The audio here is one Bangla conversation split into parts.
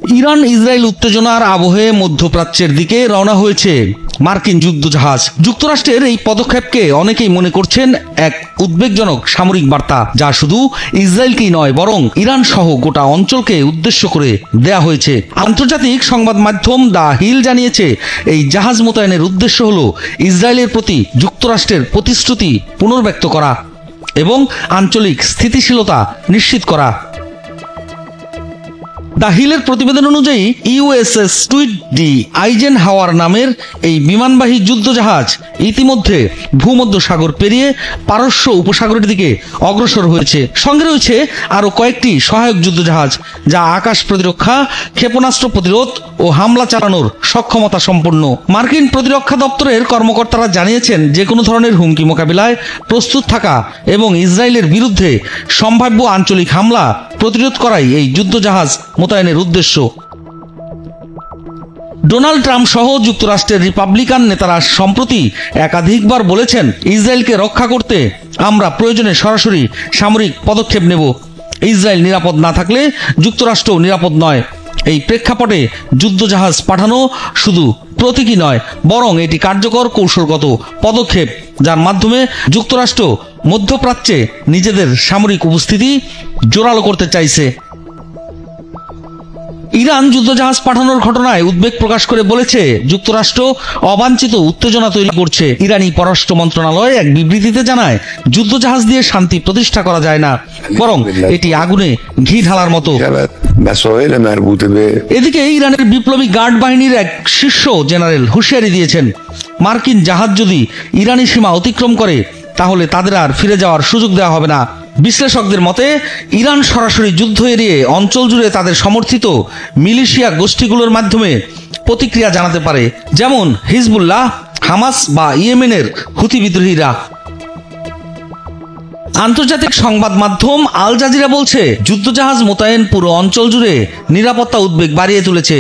ইরান ইসরায়েল উত্তেজনার আবহে মধ্যপ্রাচ্যের দিকে রওনা হয়েছে মার্কিন যুদ্ধজাহাজ। যুক্তরাষ্ট্রের এই পদক্ষেপকে অনেকেই মনে করছেন এক উদ্বেগজনক সামরিক বার্তা, যা শুধু ইসরায়েলকেই নয় বরং ইরান সহ গোটা অঞ্চলকে উদ্দেশ্য করে দেয়া হয়েছে। আন্তর্জাতিক সংবাদ মাধ্যম দ্য হিল জানিয়েছে, এই জাহাজ মোতায়েনের উদ্দেশ্য হল ইসরায়েলের প্রতি যুক্তরাষ্ট্রের প্রতিশ্রুতি পুনর্ব্যক্ত করা এবং আঞ্চলিক স্থিতিশীলতা নিশ্চিত করা। দ্য হিলের প্রতিবেদন অনুযায়ী ইউএসএস টুইট ডি আইজেনহাওয়ার নামের এই বিমানবাহী যুদ্ধজাহাজ ইতিমধ্যে ভূমধ্যসাগর পেরিয়ে পারস্য উপসাগরের দিকে অগ্রসর হয়েছে। সঙ্গে রয়েছে আরও কয়েকটি সহায়ক যুদ্ধজাহাজ, যা আকাশ প্রতিরক্ষা, ক্ষেপণাস্ত্র প্রতিরোধ ও হামলা চালানোর সক্ষমতা সম্পন্ন। মার্কিন প্রতিরক্ষা দপ্তরের কর্মকর্তারা জানিয়েছেন, যে কোনো ধরনের হুমকি মোকাবিলায় প্রস্তুত থাকা এবং ইসরায়েলের বিরুদ্ধে সম্ভাব্য আঞ্চলিক হামলা প্রতিরোধ করাই এই যুদ্ধজাহাজ মোতায়েনের উদ্দেশ্য। ডোনাল্ড ট্রাম্প সহ যুক্তরাষ্ট্রের রিপাবলিকান নেতারা সম্প্রতি একাধিকবার বলেছেন, ইসরায়েলকে রক্ষা করতে আমরা প্রয়োজনে সরাসরি সামরিক পদক্ষেপ নেব। ইসরায়েল নিরাপদ না থাকলে যুক্তরাষ্ট্রও নিরাপদ নয়। এই প্রেক্ষাপটে যুদ্ধজাহাজ পাঠানো শুধু প্রতীকী নয়, বরং এটি কার্যকর কৌশলগত পদক্ষেপ, যার মাধ্যমে যুক্তরাষ্ট্র মধ্যপ্রাচ্যে নিজেদের সামরিক উপস্থিতি জোরালো করতে চাইছে। ইরান যুদ্ধজাহাজ পাঠানোর ঘটনায় উদ্বেগ প্রকাশ করে বলেছে, যুক্তরাষ্ট্র অবাঞ্ছিত উত্তেজনা তৈরি করছে। ইরানি পররাষ্ট্র মন্ত্রণালয় এক বিবৃতিতে জানায়, যুদ্ধজাহাজ দিয়ে শান্তি প্রতিষ্ঠা করা যায় না, বরং এটি আগুনে ঘি ঢালার মতো। এদিকে ইরানের বিপ্লবী গার্ড বাহিনীর এক শীর্ষ জেনারেল হুঁশিয়ারি দিয়েছেন, মার্কিন জাহাজ যদি ইরানি সীমা অতিক্রম করে তাহলে তাদের আর ফিরে যাওয়ার সুযোগ দেওয়া হবে না। বিশ্লেষকদের মতে, ইরান সরাসরি যুদ্ধ এড়িয়ে অঞ্চল জুড়ে তাদের সমর্থিত মিলিশিয়া গোষ্ঠীগুলোর মাধ্যমে প্রতিক্রিয়া জানাতে পারে, যেমন হিজবুল্লাহ, হামাস বা ইয়েমেনের হুথি বিদ্রোহীরা। আন্তর্জাতিক সংবাদ মাধ্যম আল জাজিরা বলছে, যুদ্ধজাহাজ মোতায়েন পুরো অঞ্চল জুড়ে নিরাপত্তা উদ্বেগ বাড়িয়ে তুলেছে।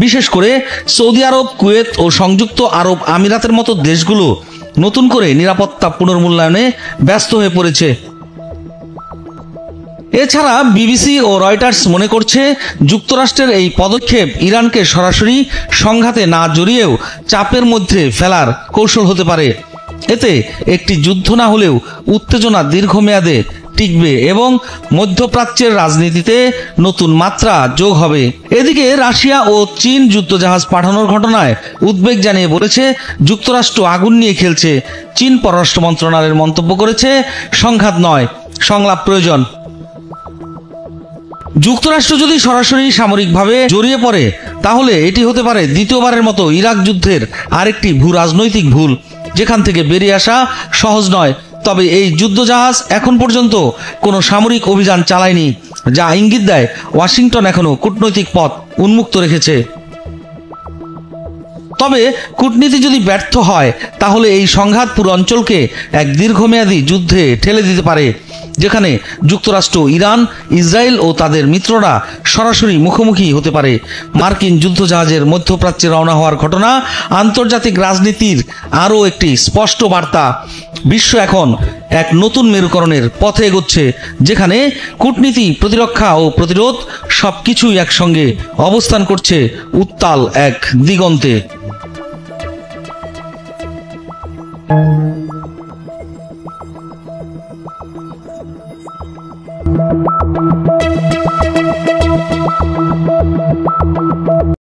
বিশেষ করে সৌদি আরব, কুয়েত ও সংযুক্ত আরব আমিরাতের মতো দেশগুলো নতুন করে নিরাপত্তা পুনর্মূল্যায়নে ব্যস্ত হয়ে পড়েছে। এছাড়া বিবিসি ও রয়টার্স মনে করছে, যুক্তরাষ্ট্রের এই পদক্ষেপ ইরানকে সরাসরি সংঘাতে না জড়িয়েও চাপের মধ্যে ফেলার কৌশল হতে পারে। এতে একটি যুদ্ধ না হলেও উত্তেজনা দীর্ঘমেয়াদে টিকবে এবং মধ্যপ্রাচ্যের রাজনীতিতে নতুন মাত্রা যোগ হবে। এদিকে রাশিয়া ও চীন যুদ্ধজাহাজ পাঠানোর ঘটনায় উদ্বেগ জানিয়ে বলেছে, যুক্তরাষ্ট্র আগুন নিয়ে খেলছে। চীন পররাষ্ট্র মন্ত্রণালয়ের মন্তব্য করেছে, সংঘাত নয়, সংলাপ প্রয়োজন। যুক্তরাষ্ট্র যদি সরাসরি সামরিকভাবে জড়িয়ে পড়ে তাহলে এটি হতে পারে দ্বিতীয়বারের মতো ইরাক যুদ্ধের আরেকটি ভূ রাজনৈতিক ভুল, যেখান থেকে বেরিয়ে আসা সহজ নয়। তবে এই যুদ্ধজাহাজ এখন পর্যন্ত কোনো সামরিক অভিযান চালায়নি, যা ইঙ্গিত দেয় ওয়াশিংটন এখনো কূটনৈতিক পথ উন্মুক্ত রেখেছে। তবে কূটনীতি যদি ব্যর্থ হয় তাহলে এই সংঘাত পুরো অঞ্চলকে এক দীর্ঘমেয়াদী যুদ্ধে ঠেলে দিতে পারে, যেখানে যুক্তরাষ্ট্র, ইরান, ইসরায়েল ও তাদের মিত্ররা সরাসরি মুখোমুখি হতে পারে। মার্কিন যুদ্ধজাহাজের মধ্যপ্রাচ্যে রওনা হওয়ার ঘটনা আন্তর্জাতিক রাজনীতির আরও একটি স্পষ্ট বার্তা। বিশ্ব এখন এক নতুন মেরুকরণের পথে এগোচ্ছে, যেখানে কূটনীতি, প্রতিরক্ষা ও প্রতিরোধ সবকিছুই একসঙ্গে অবস্থান করছে উত্তাল এক দিগন্তে।